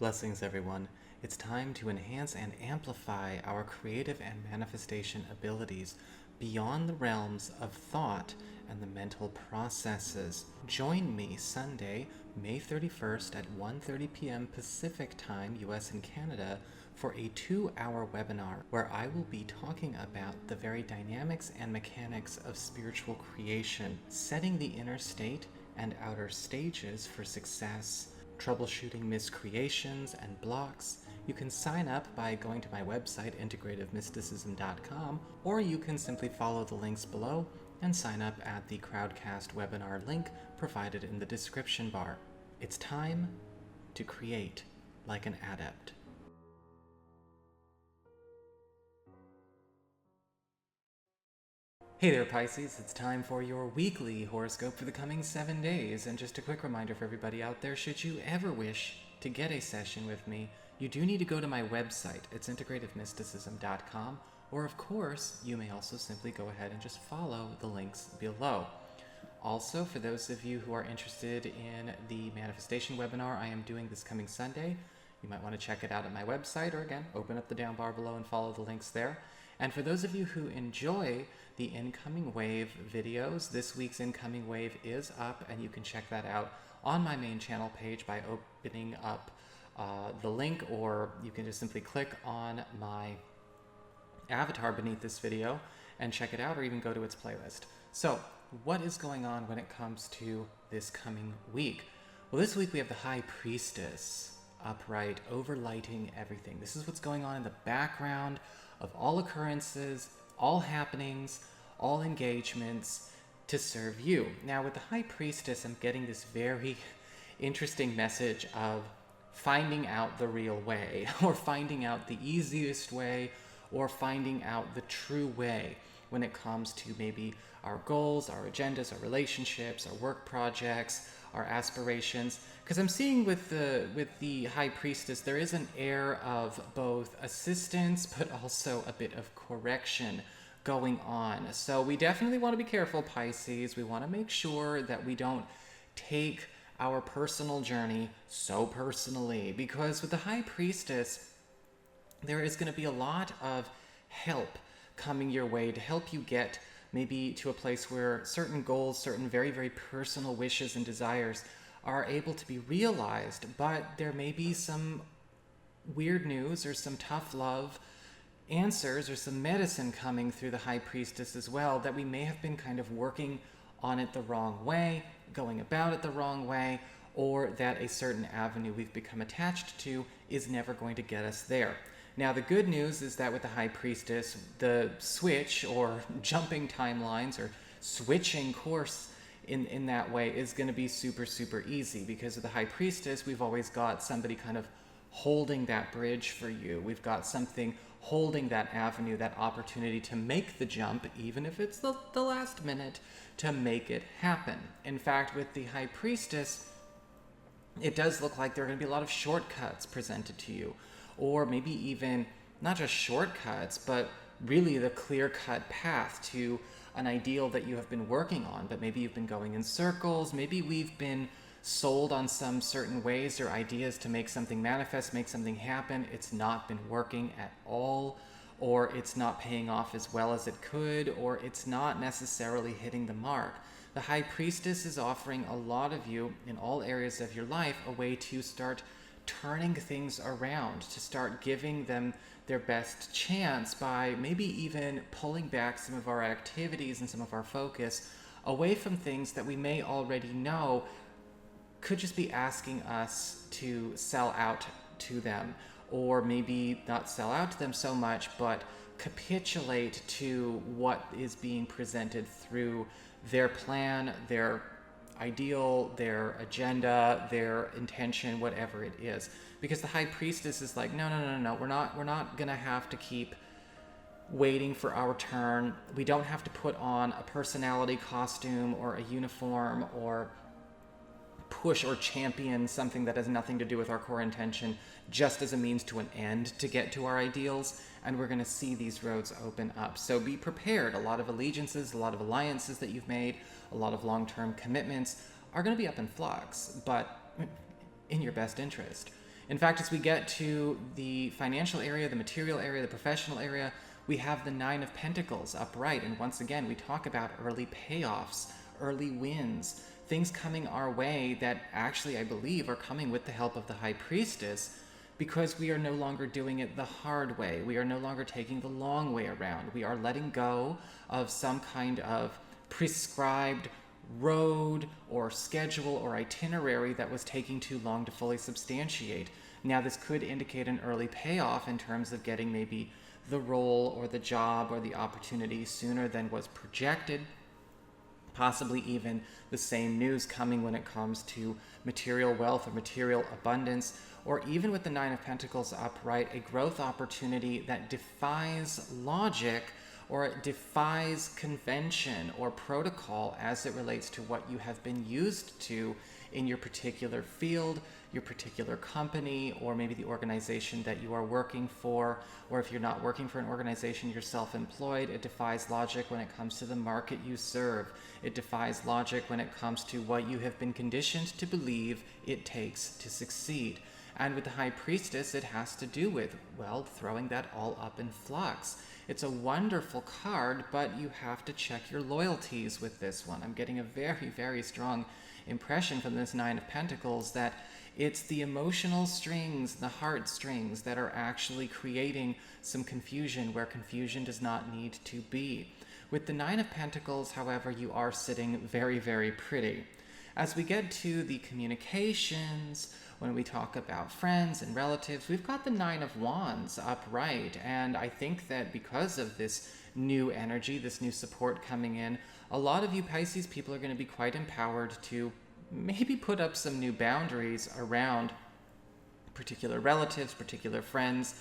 Blessings, everyone. It's time to enhance and amplify our creative and manifestation abilities beyond the realms of thought and the mental processes. Join me Sunday, May 31st at 1:30 p.m. Pacific Time, US and Canada, for a 2-hour webinar where I will be talking about the very dynamics and mechanics of spiritual creation, setting the inner state and outer stages for success, troubleshooting miscreations and blocks. You can sign up by going to my website, integrativemysticism.com, or you can simply follow the links below and sign up at the Crowdcast webinar link provided in the description bar. It's time to create like an adept. Hey there, Pisces. It's time for your weekly horoscope for the coming 7 days. And just a quick reminder for everybody out there, should you ever wish to get a session with me, you do need to go to my website. It's integrativemysticism.com. Or, of course, you may also simply go ahead and just follow the links below. Also, for those of you who are interested in the manifestation webinar I am doing this coming Sunday, you might want to check it out at my website, or again, open up the down bar below and follow the links there. And for those of you who enjoy the incoming wave videos, this week's incoming wave is up, and you can check that out on my main channel page by opening up the link, or you can just simply click on my avatar beneath this video and check it out, or even go to its playlist. So what is going on when it comes to this coming week? Well, this week we have the High Priestess upright, overlighting everything. This is what's going on in the background of all occurrences, all happenings, all engagements to serve you. Now, with the High Priestess, I'm getting this very interesting message of finding out the real way, or finding out the easiest way, or finding out the true way when it comes to maybe our goals, our agendas, our relationships, our work projects, our aspirations. Because I'm seeing with the High Priestess, there is an air of both assistance, but also a bit of correction going on. So we definitely want to be careful, Pisces. We want to make sure that we don't take our personal journey so personally, because with the High Priestess, there is going to be a lot of help coming your way to help you get maybe to a place where certain goals, certain very, very personal wishes and desires are able to be realized, but there may be some weird news or some tough love answers or some medicine coming through the High Priestess as well, that we may have been kind of working on it the wrong way, going about it the wrong way, or that a certain avenue we've become attached to is never going to get us there. Now, the good news is that with the High Priestess, the switch, or jumping timelines, or switching course in that way is going to be super, super easy, because with the High Priestess, we've always got somebody kind of holding that bridge for you. We've got something holding that avenue, that opportunity to make the jump, even if it's the last minute, to make it happen. In fact, with the High Priestess, it does look like there are going to be a lot of shortcuts presented to you, or maybe even not just shortcuts, but really the clear-cut path to an ideal that you have been working on, but maybe you've been going in circles. Maybe we've been sold on some certain ways or ideas to make something manifest, make something happen. It's not been working at all, or it's not paying off as well as it could, or it's not necessarily hitting the mark. The High Priestess is offering a lot of you in all areas of your life a way to start turning things around, to start giving them their best chance by maybe even pulling back some of our activities and some of our focus away from things that we may already know could just be asking us to sell out to them, or maybe not sell out to them so much, but capitulate to what is being presented through their plan, their ideal, their agenda, their intention, whatever it is. Because the High Priestess is like, no, we're not gonna have to keep waiting for our turn. We don't have to put on a personality costume or a uniform, or push or champion something that has nothing to do with our core intention, just as a means to an end to get to our ideals. And we're going to see these roads open up. So be prepared. A lot of allegiances, a lot of alliances that you've made, a lot of long-term commitments are going to be up in flux, but in your best interest. In fact, as we get to the financial area, the material area, the professional area, we have the Nine of Pentacles upright. And once again, we talk about early payoffs, early wins, things coming our way that actually, I believe, are coming with the help of the High Priestess, because we are no longer doing it the hard way. We are no longer taking the long way around. We are letting go of some kind of prescribed road or schedule or itinerary that was taking too long to fully substantiate. Now, this could indicate an early payoff in terms of getting maybe the role or the job or the opportunity sooner than was projected. Possibly even the same news coming when it comes to material wealth or material abundance, or even with the Nine of Pentacles upright, a growth opportunity that defies logic or it defies convention or protocol as it relates to what you have been used to in your particular field, your particular company, or maybe the organization that you are working for. Or if you're not working for an organization, you're self-employed. It defies logic when it comes to the market you serve. It defies logic when it comes to what you have been conditioned to believe it takes to succeed. And with the High Priestess, it has to do with, well, throwing that all up in flux. It's a wonderful card, but you have to check your loyalties with this one. I'm getting a very, very strong impression from this Nine of Pentacles that it's the emotional strings, the heartstrings, that are actually creating some confusion where confusion does not need to be. With the Nine of Pentacles, however, you are sitting very, very pretty. As we get to the communications, when we talk about friends and relatives, we've got the Nine of Wands upright. And I think that because of this new energy, this new support coming in, a lot of you Pisces people are going to be quite empowered to maybe put up some new boundaries around particular relatives, particular friends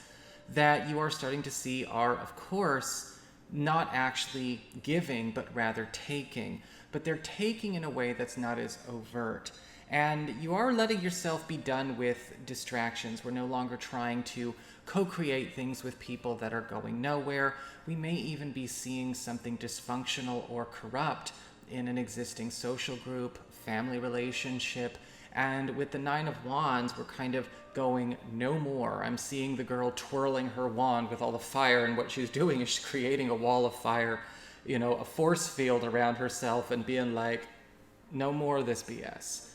that you are starting to see are, of course, not actually giving, but rather taking. But they're taking in a way that's not as overt. And you are letting yourself be done with distractions. We're no longer trying to co-create things with people that are going nowhere. We may even be seeing something dysfunctional or corrupt in an existing social group, family relationship. And with the Nine of Wands, we're kind of going no more. I'm seeing the girl twirling her wand with all the fire, and what she's doing is she's creating a wall of fire, a force field around herself, and being like, no more of this BS.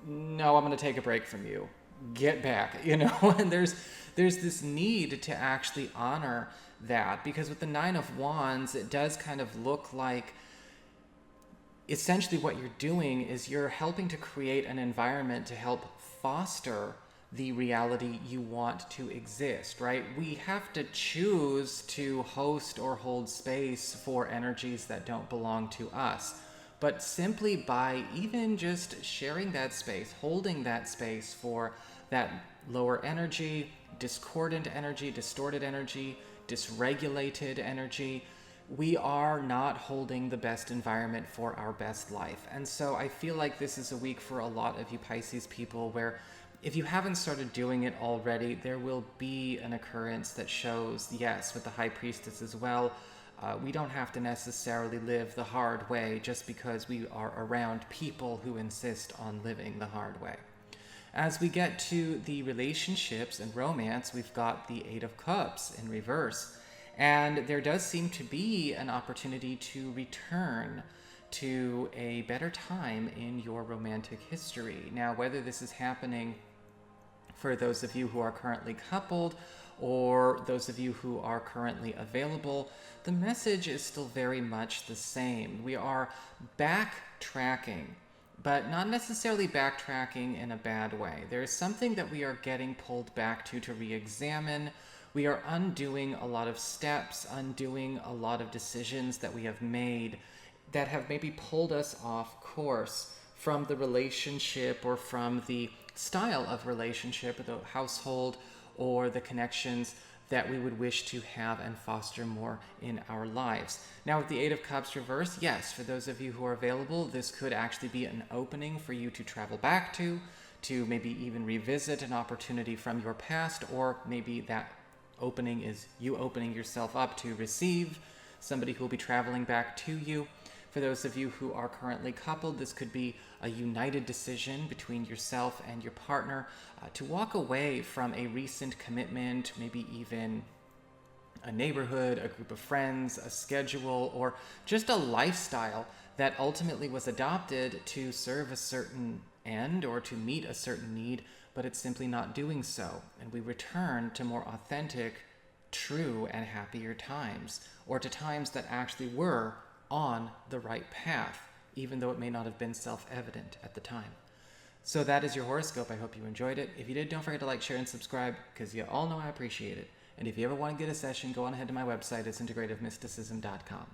No, I'm going to take a break from you. Get back, and there's this need to actually honor that, because with the Nine of Wands, it does kind of look like essentially what you're doing is you're helping to create an environment to help foster the reality you want to exist, right? We have to choose to host or hold space for energies that don't belong to us. But simply by even just sharing that space, holding that space for that lower energy, discordant energy, distorted energy, dysregulated energy, we are not holding the best environment for our best life. And so I feel like this is a week for a lot of you Pisces people where if you haven't started doing it already, there will be an occurrence that shows, yes, with the High Priestess as well, we don't have to necessarily live the hard way just because we are around people who insist on living the hard way. As we get to the relationships and romance, we've got the Eight of Cups in reverse. And there does seem to be an opportunity to return to a better time in your romantic history. Now, whether this is happening for those of you who are currently coupled or those of you who are currently available, the message is still very much the same. We are backtracking, but not necessarily backtracking in a bad way. There is something that we are getting pulled back to re-examine. We are undoing a lot of steps, undoing a lot of decisions that we have made that have maybe pulled us off course from the relationship or from the style of relationship, or the household, or the connections that we would wish to have and foster more in our lives. Now, with the Eight of Cups reverse, yes, for those of you who are available, this could actually be an opening for you to travel back to maybe even revisit an opportunity from your past, or maybe that opening is you opening yourself up to receive somebody who will be traveling back to you. For those of you who are currently coupled, this could be a united decision between yourself and your partner to walk away from a recent commitment, maybe even a neighborhood, a group of friends, a schedule, or just a lifestyle that ultimately was adopted to serve a certain end or to meet a certain need, but it's simply not doing so. And we return to more authentic, true, and happier times, or to times that actually were on the right path, even though it may not have been self-evident at the time. So that is your horoscope. I hope you enjoyed it. If you did, don't forget to like, share, and subscribe, because you all know I appreciate it. And if you ever want to get a session, go on ahead to my website. It's integrativemysticism.com.